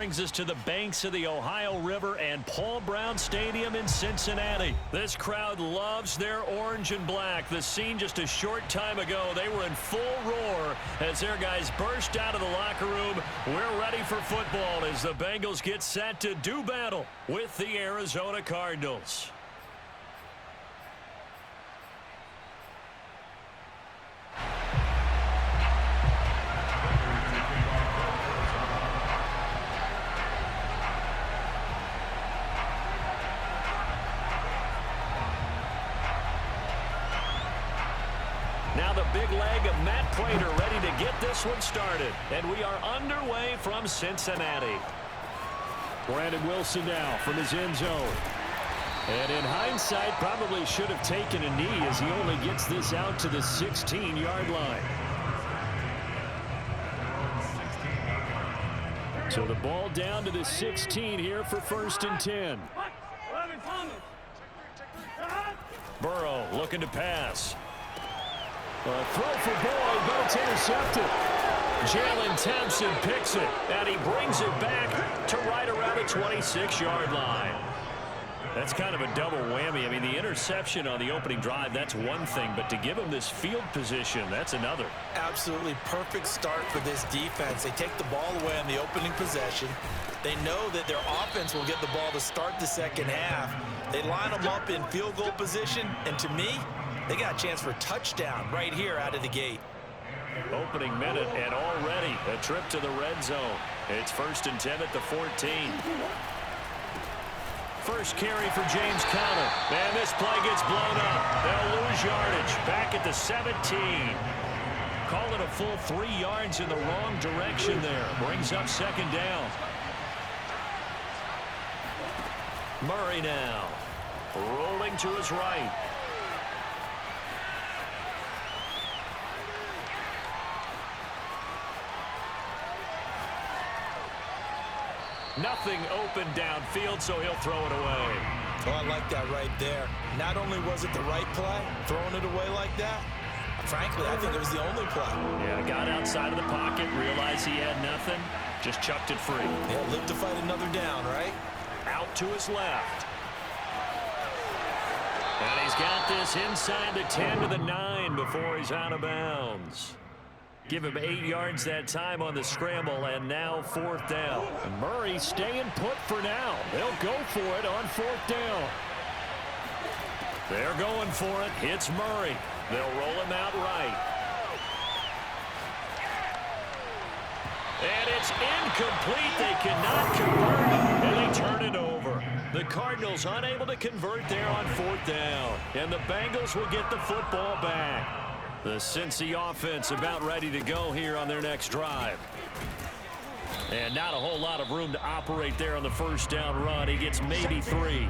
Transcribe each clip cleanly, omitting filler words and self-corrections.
Brings us to the banks of the Ohio River and Paul Brown Stadium in Cincinnati. This crowd loves their orange and black. The scene just a short time ago, they were in full roar as their guys burst out of the locker room. We're ready for football as the Bengals get set to do battle with the Arizona Cardinals. Now the big leg of Matt Prater ready to get this one started. And we are underway from Cincinnati. Brandon Wilson now from his end zone. And in hindsight, probably should have taken a knee as he only gets this out to the 16-yard line. So the ball down to the 16 here for 1st and 10. Burrow looking to pass. A throw for Boyd, but it's intercepted. Jalen Thompson picks it, and he brings it back to right around the 26-yard line. That's kind of a double whammy. I mean, the interception on the opening drive, that's one thing, but to give him this field position, that's another. Absolutely perfect start for this defense. They take the ball away on the opening possession. They know that their offense will get the ball to start the second half. They line them up in field goal position, and to me, they got a chance for a touchdown right here out of the gate. Opening minute, and already a trip to the red zone. It's 1st and 10 at the 14. First carry for James Conner. And this play gets blown up. They'll lose yardage. Back at the 17. Call it a full 3 yards in the wrong direction there. Brings up 2nd down. Murray now. Rolling to his right. Nothing open downfield, so he'll throw it away. Oh, I like that right there. Not only was it the right play, throwing it away like that, frankly, I think it was the only play. Yeah, got outside of the pocket, realized he had nothing, just chucked it free. Yeah, live to fight another down, right? Out to his left. And he's got this inside the 10 to the 9 before he's out of bounds. Give him 8 yards that time on the scramble, and now 4th down. And Murray staying put for now. They'll go for it on 4th down. They're going for it. It's Murray. They'll roll him out right. And it's incomplete. They cannot convert, and they turn it over. The Cardinals unable to convert there on 4th down, and the Bengals will get the football back. The Cincy offense about ready to go here on their next drive. And not a whole lot of room to operate there on the 1st down run. He gets maybe 3.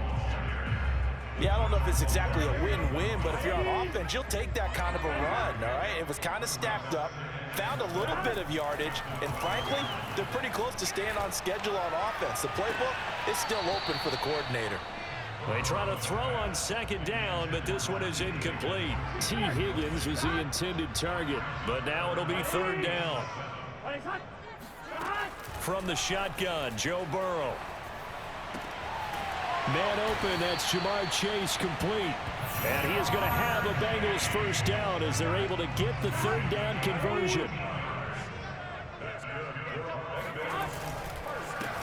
Yeah, I don't know if it's exactly a win-win, but if you're on offense, you'll take that kind of a run, all right? It was kind of stacked up, found a little bit of yardage, and frankly, they're pretty close to staying on schedule on offense. The playbook is still open for the coordinator. They try to throw on 2nd down, but this one is incomplete. T. Higgins was the intended target, but now it'll be 3rd down. From the shotgun, Joe Burrow. Man open, that's Jamar Chase complete. And he is going to have a Bengals 1st down as they're able to get the 3rd down conversion.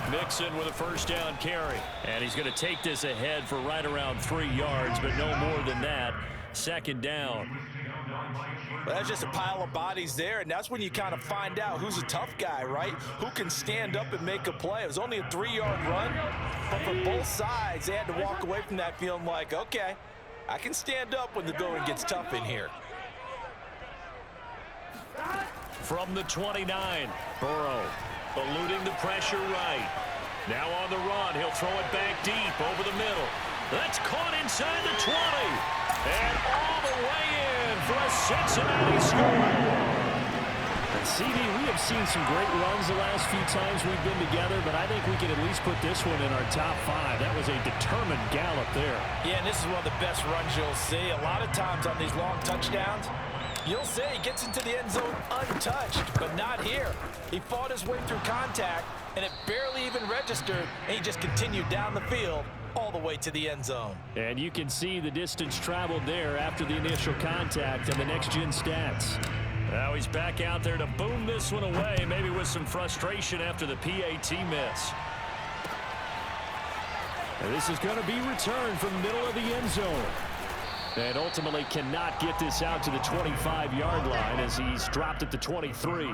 Mixon with a 1st down carry. And he's going to take this ahead for right around 3 yards, but no more than that. 2nd down. Well, that's just a pile of bodies there, and that's when you kind of find out who's a tough guy, right? Who can stand up and make a play. It was only a 3-yard run, but for both sides, they had to walk away from that feeling like, okay, I can stand up when the going gets tough in here. From the 29, Burrow eluding the pressure right. Now on the run, he'll throw it back deep over the middle. That's caught inside the 20. And all the way in for a Cincinnati score. CD, we have seen some great runs the last few times we've been together, but I think we can at least put this one in our top 5. That was a determined gallop there. Yeah, and this is one of the best runs you'll see. A lot of times on these long touchdowns, you'll say he gets into the end zone untouched, but not here. He fought his way through contact, and it barely even registered, and he just continued down the field all the way to the end zone. And you can see the distance traveled there after the initial contact and the next-gen stats. Now he's back out there to boom this one away, maybe with some frustration after the PAT miss. And this is going to be returned from the middle of the end zone. And ultimately cannot get this out to the 25-yard line as he's dropped at the 23.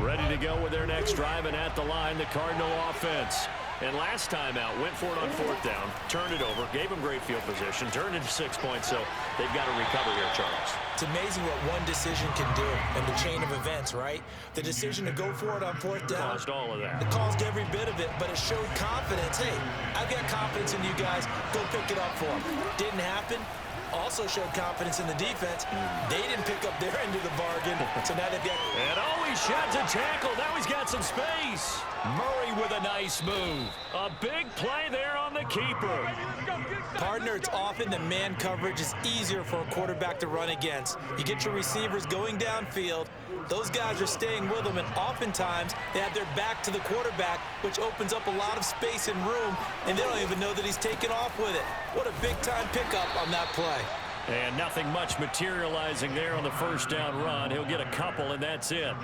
Ready to go with their next drive, and at the line, the Cardinal offense. And last time out, went for it on fourth down, turned it over, gave them great field position, turned into 6 points, so they've got to recover here, Charles. It's amazing what one decision can do in the chain of events, right? The decision to go for it on fourth down. Caused all of that. It caused every bit of it, but it showed confidence. Hey, I've got confidence in you guys. Go pick it up for them. Didn't happen. Also showed confidence in the defense. They didn't pick up their end of the bargain, so now they've got... And he shot to tackle. Now he's got some space. Murray with a nice move. A big play there on the keeper. Partner, it's often the man coverage is easier for a quarterback to run against. You get your receivers going downfield. Those guys are staying with them, and oftentimes they have their back to the quarterback, which opens up a lot of space and room, and they don't even know that he's taken off with it. What a big-time pickup on that play. And nothing much materializing there on the first down run. He'll get a couple, and that's it.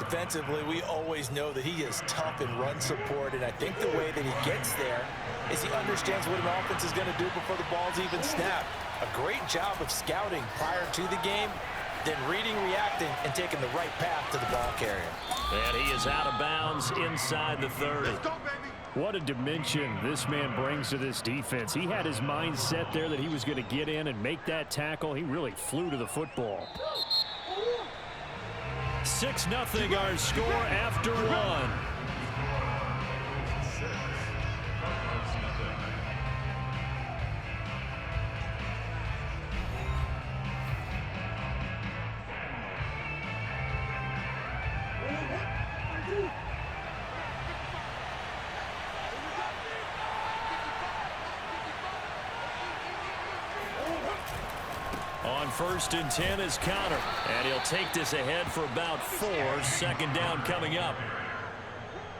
Defensively, we always know that he is tough in run support, and I think the way that he gets there is he understands what an offense is going to do before the ball's even snapped. A great job of scouting prior to the game, then reading, reacting, and taking the right path to the ball carrier. And he is out of bounds inside the 30. What a dimension this man brings to this defense. He had his mind set there that he was going to get in and make that tackle. He really flew to the football. 6-0 our score after one. On 1st and 10 is Counter, and he'll take this ahead for about 4. Second down coming up.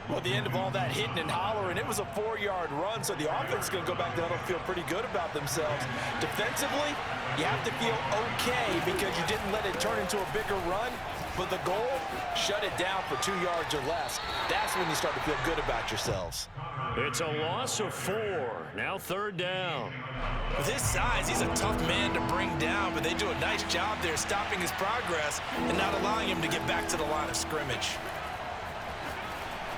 Well, at the end of all that hitting and hollering, it was a 4-yard run, so the offense is going to go back to huddle, feel pretty good about themselves. Defensively, you have to feel okay because you didn't let it turn into a bigger run, but the goal, shut it down for 2 yards or less. That's when you start to feel good about yourselves. It's a loss of 4. Now 3rd down. With his size, he's a tough man to bring down, but they do a nice job there stopping his progress and not allowing him to get back to the line of scrimmage.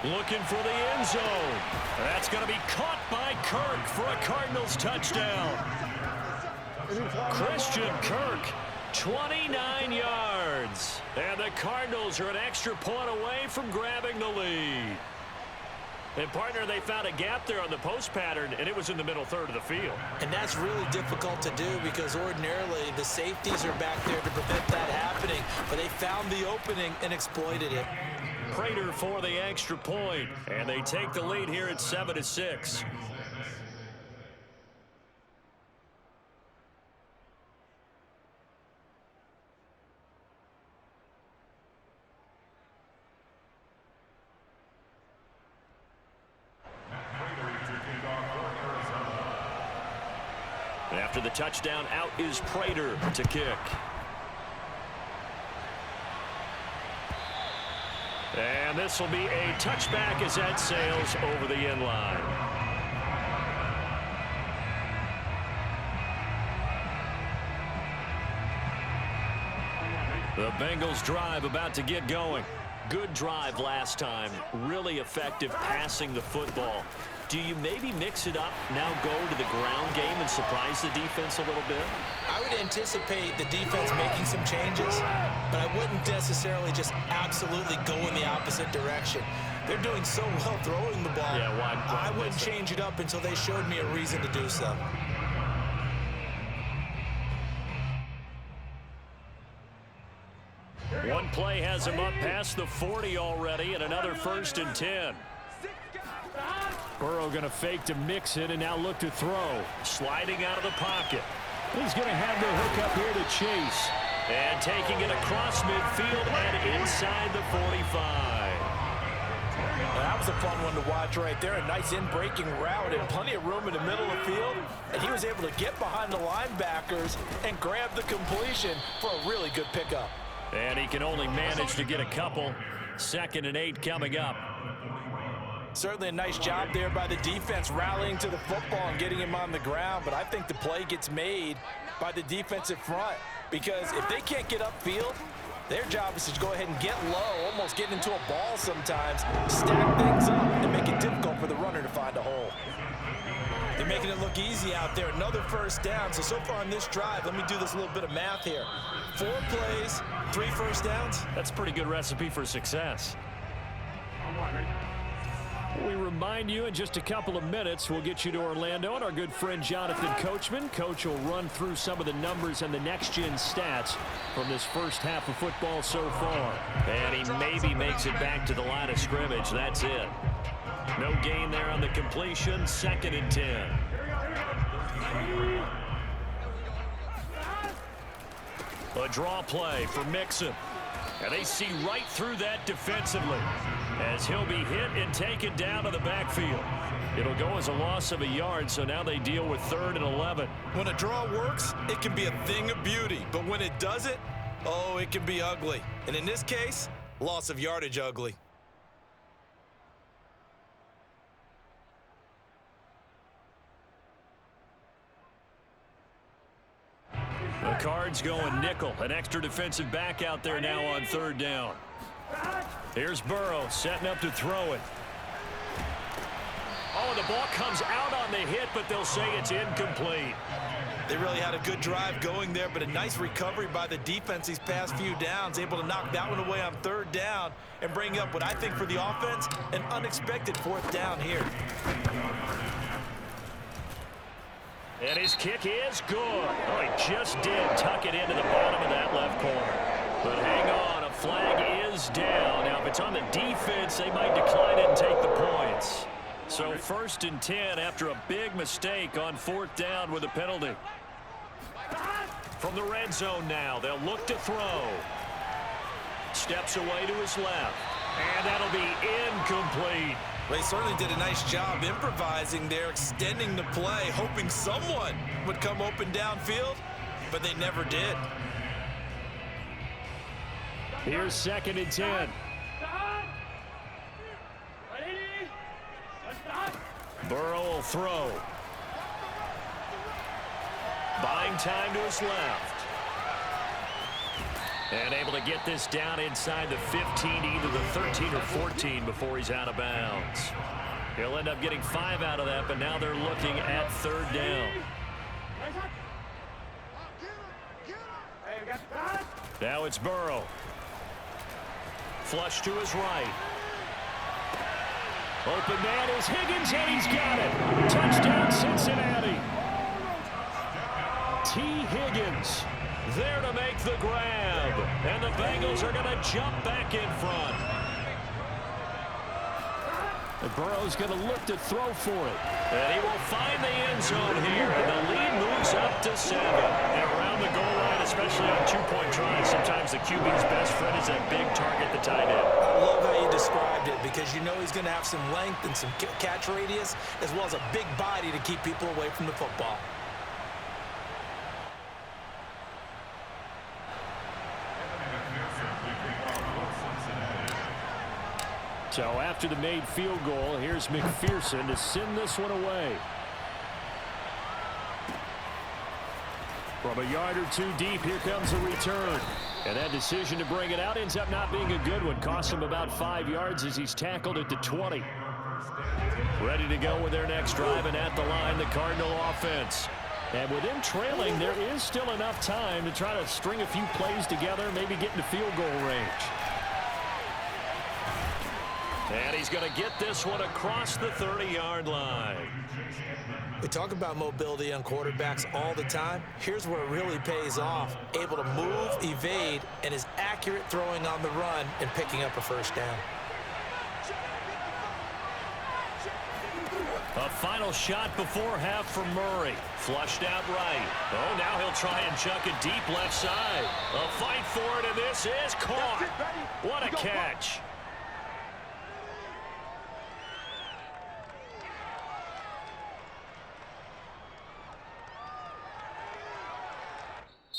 Looking for the end zone. That's going to be caught by Kirk for a Cardinals touchdown. Christian Kirk, 29 yards. And the Cardinals are an extra point away from grabbing the lead. And, partner, they found a gap there on the post pattern, and it was in the middle third of the field. And that's really difficult to do because ordinarily the safeties are back there to prevent that happening. But they found the opening and exploited it. Prater for the extra point, and they take the lead here at 7-6. After the touchdown, out is Prater to kick. And this will be a touchback as that sails over the end line. The Bengals drive about to get going. Good drive last time. Really effective passing the football. Do you maybe mix it up, now go to the ground game and surprise the defense a little bit? I would anticipate the defense making some changes, but I wouldn't necessarily just absolutely go in the opposite direction. They're doing so well throwing the ball. Yeah, why I wouldn't change it up until they showed me a reason to do so. One play has him up past the 40 already, and another 1st and 10. Burrow going to fake to mix it and now look to throw. Sliding out of the pocket. He's going to have the hook up here to Chase. And taking it across midfield and inside the 45. Well, that was a fun one to watch right there. A nice in-breaking route and plenty of room in the middle of the field. And he was able to get behind the linebackers and grab the completion for a really good pickup. And he can only manage to get a couple. 2nd and 8 coming up. Certainly a nice job there by the defense rallying to the football and getting him on the ground. But I think the play gets made by the defensive front, because if they can't get upfield, their job is to go ahead and get low, almost get into a ball sometimes, stack things up, and make it difficult for the runner to find a hole. They're making it look easy out there. Another first down. So far on this drive, let me do this little bit of math here. 4 plays, 3 first downs. That's a pretty good recipe for success. We remind you in just a couple of minutes, we'll get you to Orlando and our good friend Jonathan Coachman. Coach will run through some of the numbers and the next-gen stats from this first half of football so far. And he maybe makes it back to the line of scrimmage. That's it. No gain there on the completion. 2nd and 10. A draw play for Mixon. And they see right through that defensively as he'll be hit and taken down to the backfield. It'll go as a loss of a yard, so now they deal with 3rd and 11. When a draw works, it can be a thing of beauty. But when it doesn't, oh, it can be ugly. And in this case, loss of yardage ugly. The Cards going nickel. An extra defensive back out there now on 3rd down. Here's Burrow setting up to throw it. Oh, the ball comes out on the hit, but they'll say it's incomplete. They really had a good drive going there, but a nice recovery by the defense these past few downs, able to knock that one away on 3rd down and bring up what I think for the offense, an unexpected 4th down here. And his kick is good. Oh, he just did tuck it into the bottom of that left corner. But hang on, a flag is down. Now, if it's on the defense, they might decline it and take the points. So 1st and 10 after a big mistake on 4th down with a penalty. From the red zone now, they'll look to throw. Steps away to his left. And that'll be incomplete. They certainly did a nice job improvising there, extending the play, hoping someone would come open downfield, but they never did. Here's 2nd and 10. Burrow will throw. Buying time to his left. And able to get this down inside the 15, either the 13 or 14 before he's out of bounds. He'll end up getting 5 out of that, but now they're looking at 3rd down. Now it's Burrow. Flush to his right. Open man is Higgins, and he's got it. Touchdown, Cincinnati. T. Higgins there to make the grab. And the Bengals are going to jump back in front. And Burrow's going to look to throw for it. And he will find the end zone here. And the lead moves up to 7. And around the goal line, especially on 2-point tries, sometimes the QB's best friend is that big target, the tight end. I love how you described it, because you know he's going to have some length and some catch radius, as well as a big body to keep people away from the football. So after the made field goal, here's McPherson to send this one away. From a yard or 2 deep, here comes a return. And that decision to bring it out ends up not being a good one. Costs him about 5 yards as he's tackled at the 20. Ready to go with their next drive, and at the line, the Cardinal offense. And with them trailing, there is still enough time to try to string a few plays together, maybe get into field goal range. And he's going to get this one across the 30-yard line. We talk about mobility on quarterbacks all the time. Here's where it really pays off. Able to move, evade, and is accurate throwing on the run and picking up a first down. A final shot before half for Murray. Flushed out right. Oh, now he'll try and chuck it deep left side. A fight for it, and this is caught. What a catch.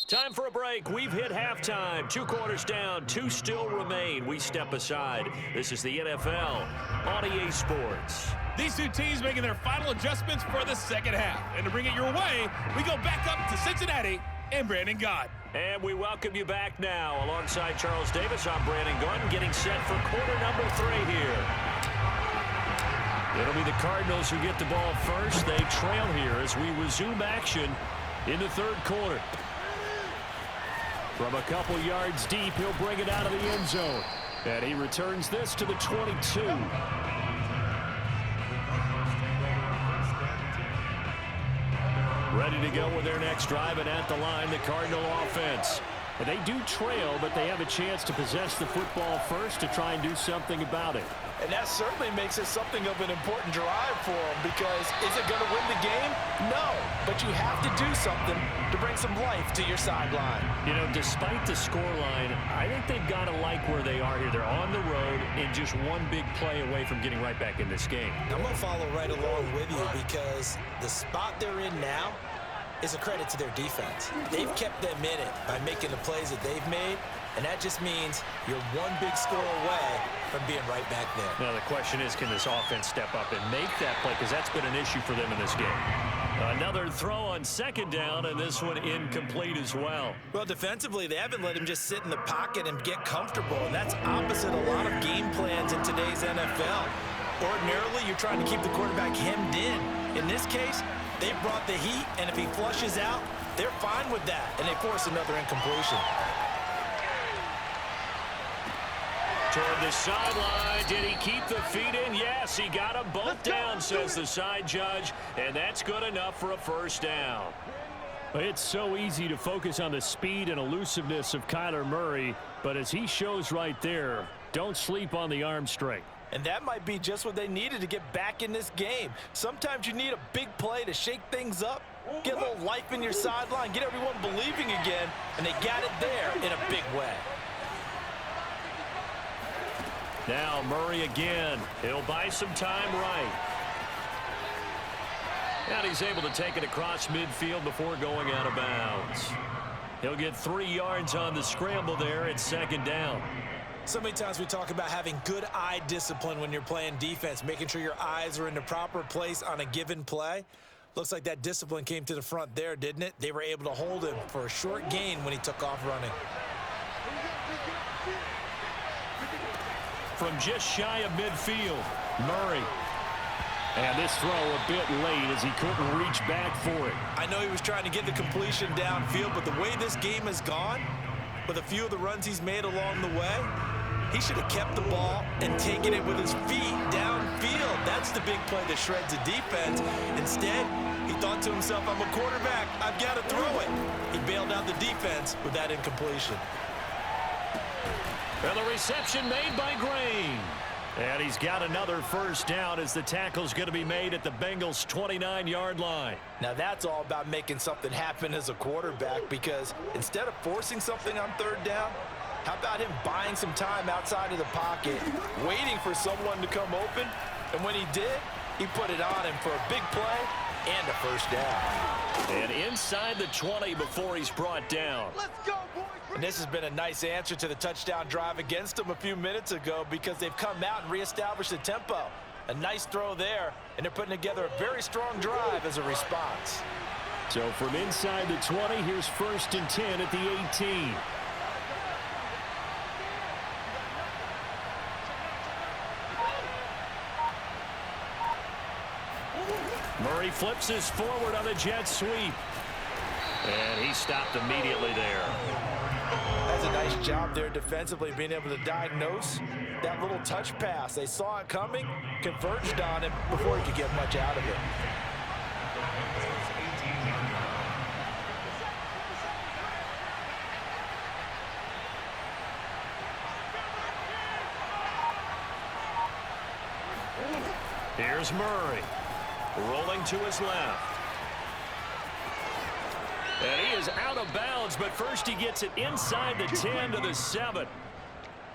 Time for a break. We've hit halftime. 2 quarters down. 2 still remain. We step aside. This is the NFL on EA Sports. These two teams making their final adjustments for the second half. And to bring it your way, we go back up to Cincinnati and Brandon Gott. And we welcome you back now. Alongside Charles Davis, I'm Brandon Gott, getting set for quarter number 3 here. It'll be the Cardinals who get the ball first. They trail here as we resume action in the 3rd quarter. From a couple yards deep, he'll bring it out of the end zone. And he returns this to the 22. Ready to go with their next drive, and at the line, the Cardinal offense. And they do trail, but they have a chance to possess the football first to try and do something about it. And that certainly makes it something of an important drive for them, because is it going to win the game? No, but you have to do something to bring some life to your sideline. You know, despite the scoreline, I think they've got to like where they are here. They're on the road and just one big play away from getting right back in this game. I'm going to follow right along with you because the spot they're in now is a credit to their defense. They've kept them in it by making the plays that they've made, and that just means you're one big score away from being right back there. Now, the question is, can this offense step up and make that play? Because that's been an issue for them in this game. Another throw on 2nd down, and this one incomplete as well. Well, defensively, they haven't let him just sit in the pocket and get comfortable, and that's opposite a lot of game plans in today's NFL. Ordinarily, you're trying to keep the quarterback hemmed in. In this case, they brought the heat, and if he flushes out, they're fine with that, and they force another incompletion. Toward the sideline, did he keep the feet in? Yes, he got them both down, says the side judge, and that's good enough for a 1st down. It's so easy to focus on the speed and elusiveness of Kyler Murray, but as he shows right there, don't sleep on the arm strength. And that might be just what they needed to get back in this game. Sometimes you need a big play to shake things up, get a little life in your sideline, get everyone believing again, and they got it there in a big way. Now Murray again. He'll buy some time right. And he's able to take it across midfield before going out of bounds. He'll get 3 yards on the scramble there at 2nd down. So many times we talk about having good eye discipline when you're playing defense, making sure your eyes are in the proper place on a given play. Looks like that discipline came to the front there, didn't it? They were able to hold him for a short gain when he took off running. From just shy of midfield, Murray. And this throw a bit late as he couldn't reach back for it. I know he was trying to get the completion downfield, but the way this game has gone, with a few of the runs he's made along the way, he should have kept the ball and taken it with his feet downfield. That's the big play that shreds the defense. Instead, he thought to himself, I'm a quarterback, I've got to throw it. He bailed out the defense with that incompletion. And the reception made by Green. And he's got another 1st down as the tackle's going to be made at the Bengals' 29-yard line. Now that's all about making something happen as a quarterback, because instead of forcing something on 3rd down, how about him buying some time outside of the pocket, waiting for someone to come open, and when he did, he put it on him for a big play and a 1st down. And inside the 20 before he's brought down. Let's go, boys! And this has been a nice answer to the touchdown drive against them a few minutes ago, because they've come out and reestablished the tempo. A nice throw there, and they're putting together a very strong drive as a response. So from inside the 20, here's 1st and 10 at the 18. Murray flips this forward on a jet sweep. And he stopped immediately there. That's a nice job there defensively, being able to diagnose that little touch pass. They saw it coming, converged on him before he could get much out of it. Here's Murray. rolling to his left. And he is out of bounds, but first he gets it inside the 10 to the 7.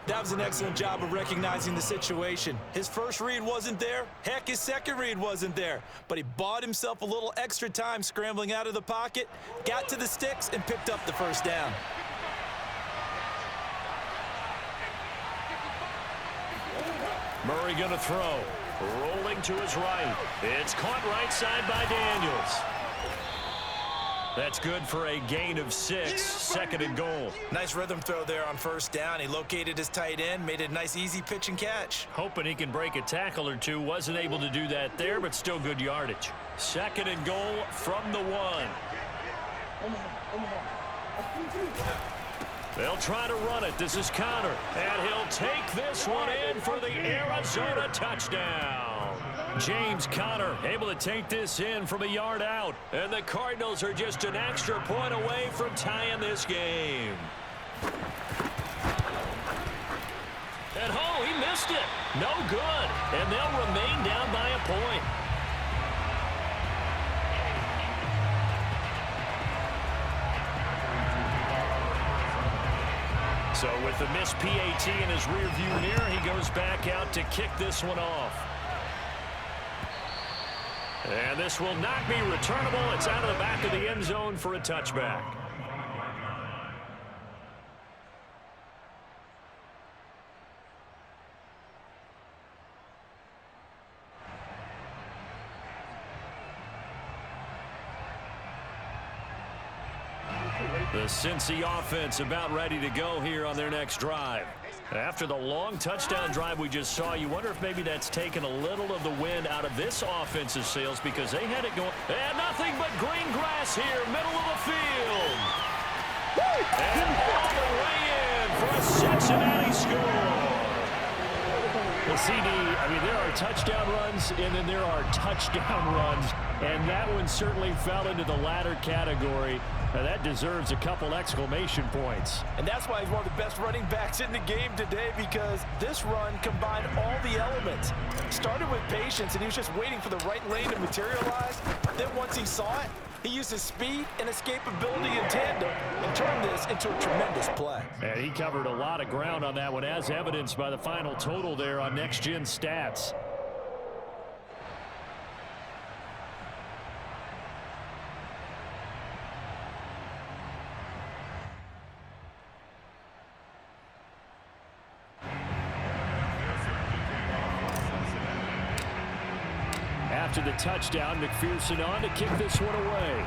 That was an excellent job of recognizing the situation. His first read wasn't there. Heck, his second read wasn't there. But he bought himself a little extra time scrambling out of the pocket, got to the sticks, and picked up the first down. Murray going to throw. Rolling to his right. It's caught right side by Daniels. That's good for a gain of 6, second and goal. Nice rhythm throw there on first down. He located his tight end, made a nice easy pitch and catch. Hoping he can break a tackle or two. Wasn't able to do that there, but still good yardage. Second and goal from the 1. They'll try to run it. This is Connor. And he'll take this one in for the Arizona touchdown. James Conner able to take this in from a yard out. And the Cardinals are just an extra point away from tying this game. And oh, he missed it. No good. And they'll remain down by a point. So with the missed PAT in his rearview mirror, he goes back out to kick this one off. And this will not be returnable. It's out of the back of the end zone for a touchback. The Cincy offense about ready to go here on their next drive. After the long touchdown drive we just saw, you wonder if maybe that's taken a little of the wind out of this offensive sails because they had it going. And nothing but green grass here, middle of the field. And all the way in for a Cincinnati score. Well, CD, I mean, there are touchdown runs and then there are touchdown runs. And that one certainly fell into the latter category. Now that deserves a couple exclamation points. And that's why he's one of the best running backs in the game today, because this run combined all the elements. Started with patience, and he was just waiting for the right lane to materialize. Then once he saw it, he used his speed and escapability in tandem and turned this into a tremendous play. And he covered a lot of ground on that one, as evidenced by the final total there on Next Gen Stats. After the touchdown, McPherson on to kick this one away.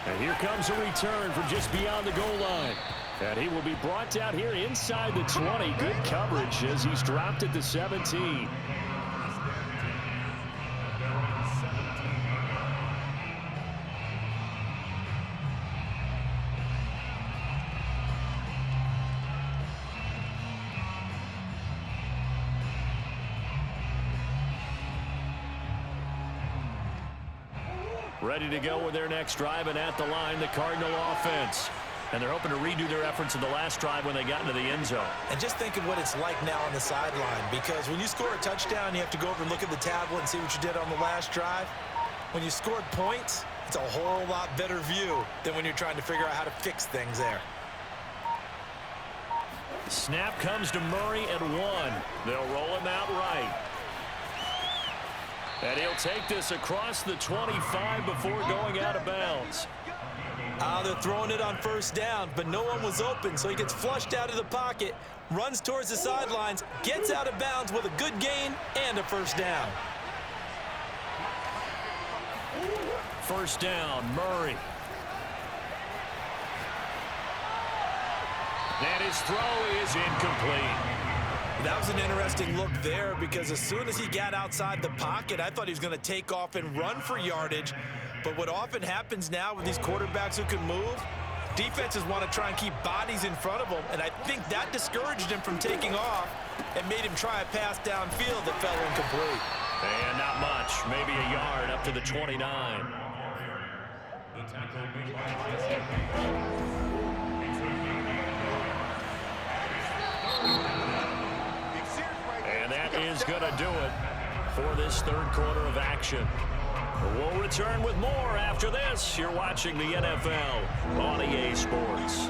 And here comes a return from just beyond the goal line. And he will be brought out here inside the 20. Good coverage as he's dropped at the 17. Ready to go with their next drive, and at the line, the Cardinal offense. And they're hoping to redo their efforts in the last drive when they got into the end zone. And just think of what it's like now on the sideline, because when you score a touchdown, you have to go over and look at the tablet and see what you did on the last drive. When you scored points, it's a whole lot better view than when you're trying to figure out how to fix things there. Snap comes to Murray at 1. They'll roll him out right. And he'll take this across the 25 before going out of bounds. They're throwing it on first down, but no one was open, so he gets flushed out of the pocket, runs towards the sidelines, gets out of bounds with a good gain and a first down. First down, Murray. And his throw is incomplete. That was an interesting look there, because as soon as he got outside the pocket, I thought he was going to take off and run for yardage. But what often happens now with these quarterbacks who can move, defenses want to try and keep bodies in front of them, and I think that discouraged him from taking off and made him try a pass downfield that fell incomplete. And not much, maybe a yard up to the 29. And that is going to do it for this third quarter of action. We'll return with more after this. You're watching the NFL on EA Sports.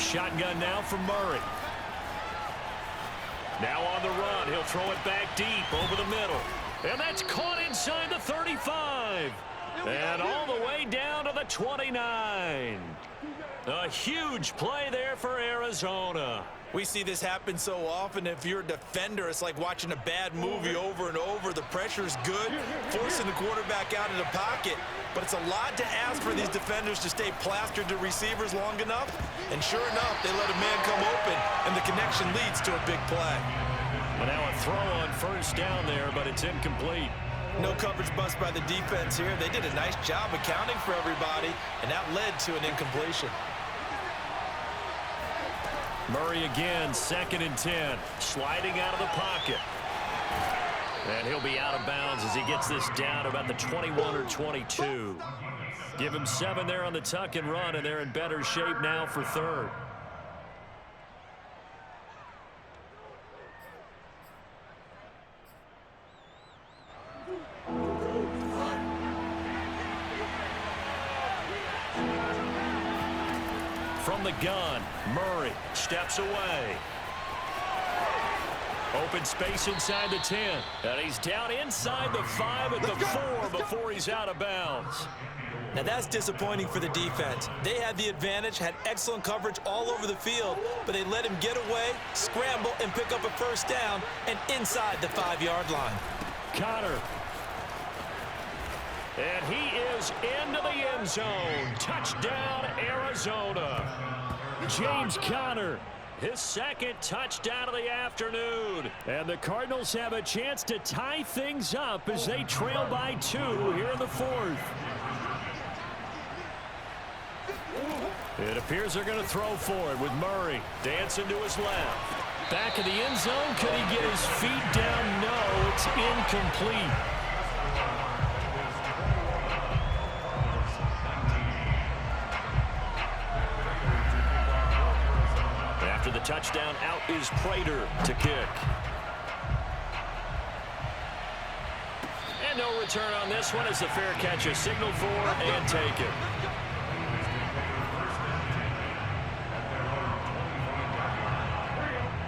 Shotgun now from Murray. Now on the run. He'll throw it back deep over the middle. And that's caught inside the 35. And all the way down to the 29. A huge play there for Arizona. We see this happen so often. If you're a defender, it's like watching a bad movie over and over. The pressure's good, forcing the quarterback out of the pocket. But it's a lot to ask for these defenders to stay plastered to receivers long enough. And sure enough, they let a man come open, and the connection leads to a big play. And now a throw on first down there, but it's incomplete. No coverage bust by the defense here. They did a nice job accounting for everybody, and that led to an incompletion. Murray again, 2nd and 10, sliding out of the pocket. And he'll be out of bounds as he gets this down about the 21 or 22. Give him 7 there on the tuck and run, and they're in better shape now for third. From the gun, Murray steps away. Open space inside the 10. And he's down inside the 5 at the 4 before he's out of bounds. Now that's disappointing for the defense. They had the advantage, had excellent coverage all over the field, but they let him get away, scramble, and pick up a first down, and inside the 5-yard line. Connor. And he is into the end zone. Touchdown, Arizona. James Conner, his 2nd touchdown of the afternoon. And the Cardinals have a chance to tie things up as they trail by 2 here in the 4th. It appears they're going to throw for it with Murray dancing to his left. Back in the end zone. Could he get his feet down? No, it's incomplete. After the touchdown, out is Prater to kick. And no return on this one as the fair catch is signaled for and taken.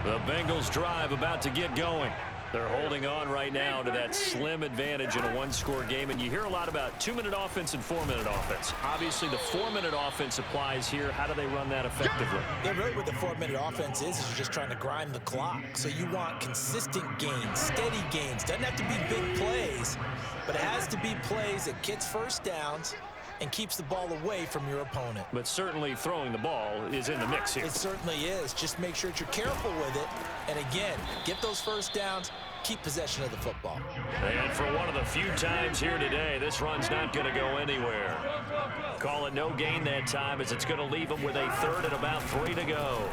The Bengals drive about to get going. They're holding on right now to that slim advantage in a one-score game. And you hear a lot about 2-minute offense and 4-minute offense. Obviously, the 4-minute offense applies here. How do they run that effectively? Yeah, really what the 4-minute offense is you're just trying to grind the clock. So you want consistent gains, steady gains. Doesn't have to be big plays, but it has to be plays that gets first downs and keeps the ball away from your opponent. But certainly throwing the ball is in the mix here. It certainly is. Just make sure that you're careful with it. And again, get those first downs, keep possession of the football. And for one of the few times here today, this run's not going to go anywhere. Call it no gain that time as it's going to leave him with a 3rd and about 3 to go.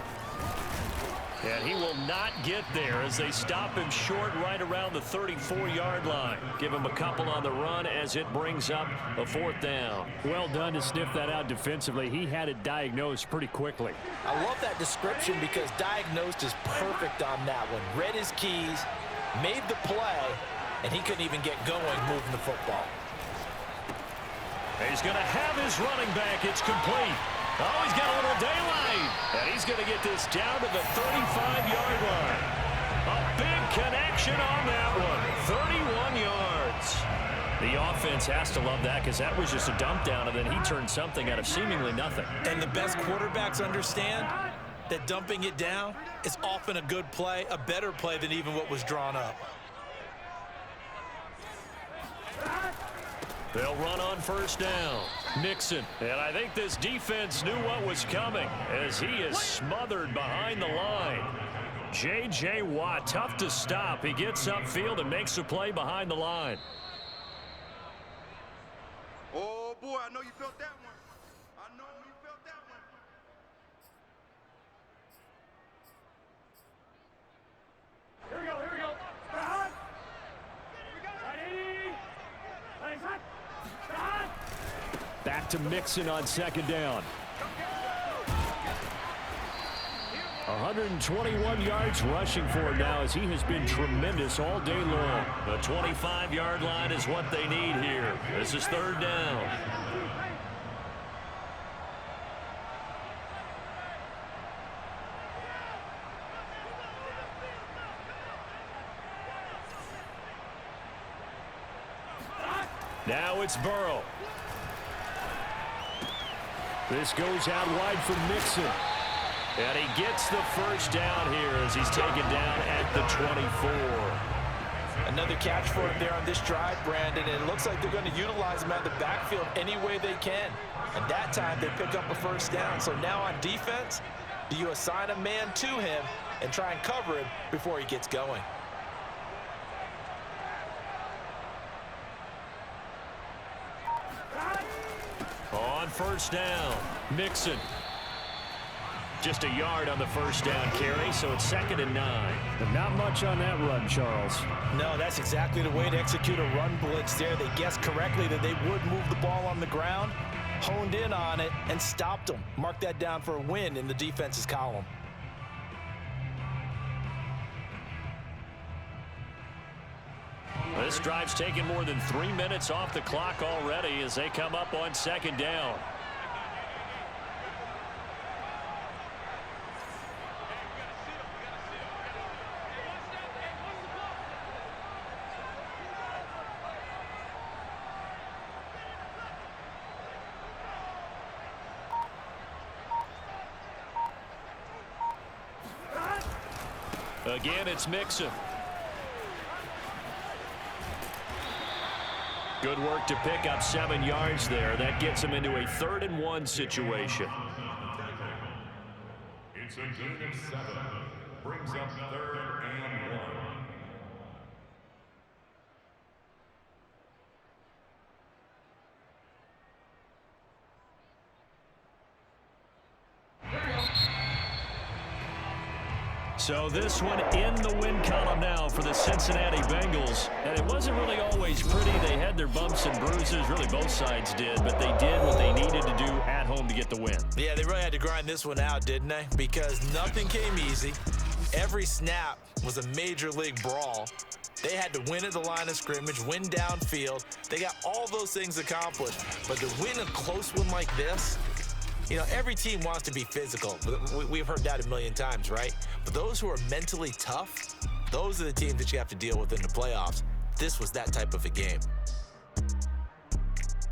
And he will not get there as they stop him short right around the 34-yard line. Give him a couple on the run as it brings up a 4th down. Well done to sniff that out defensively. He had it diagnosed pretty quickly. I love that description because diagnosed is perfect on that one. Read his keys, made the play, and he couldn't even get going moving the football. He's going to have his running back. It's complete. Oh, he's got a little daylight. And he's going to get this down to the 35-yard line. A big connection on that one. 31 yards. The offense has to love that because that was just a dump down, and then he turned something out of seemingly nothing. And the best quarterbacks understand that dumping it down is often a good play, a better play than even what was drawn up. They'll run on first down. Nixon. And I think this defense knew what was coming as he is smothered behind the line. J.J. Watt, tough to stop. He gets upfield and makes a play behind the line. Oh, boy, I know you felt that one. I know you felt that one. Here we go, here we go. Ready? Back to Mixon on 2nd down. 121 yards rushing for him now, as he has been tremendous all day long. The 25-yard line is what they need here. This is third down. Now it's Burrow. This goes out wide for Mixon. And he gets the first down here as he's taken down at the 24. Another catch for him there on this drive, Brandon, and it looks like they're going to utilize him out of the backfield any way they can. And that time they pick up a first down. So now on defense, do you assign a man to him and try and cover him before he gets going? On first down, Mixon. Just a yard on the first down carry, so it's 2nd and 9. But not much on that run, Charles. No, that's exactly the way to execute a run blitz there. They guessed correctly that they would move the ball on the ground, honed in on it, and stopped them. Mark that down for a win in the defense's column. This drive's taken more than 3 minutes off the clock already as they come up on 2nd down. Again, it's Mixon. Good work to pick up 7 yards there. That gets him into a 3rd and 1 situation. It's a gain of 7. Brings up 3rd and 1. So this one in the win column now for the Cincinnati Bengals. And it wasn't really always pretty. They had their bumps and bruises. Really, both sides did. But they did what they needed to do at home to get the win. Yeah, they really had to grind this one out, didn't they? Because nothing came easy. Every snap was a major league brawl. They had to win at the line of scrimmage, win downfield. They got all those things accomplished. But to win a close one like this, you know, every team wants to be physical. We've heard that a million times, right? But those who are mentally tough, those are the teams that you have to deal with in the playoffs. This was that type of a game.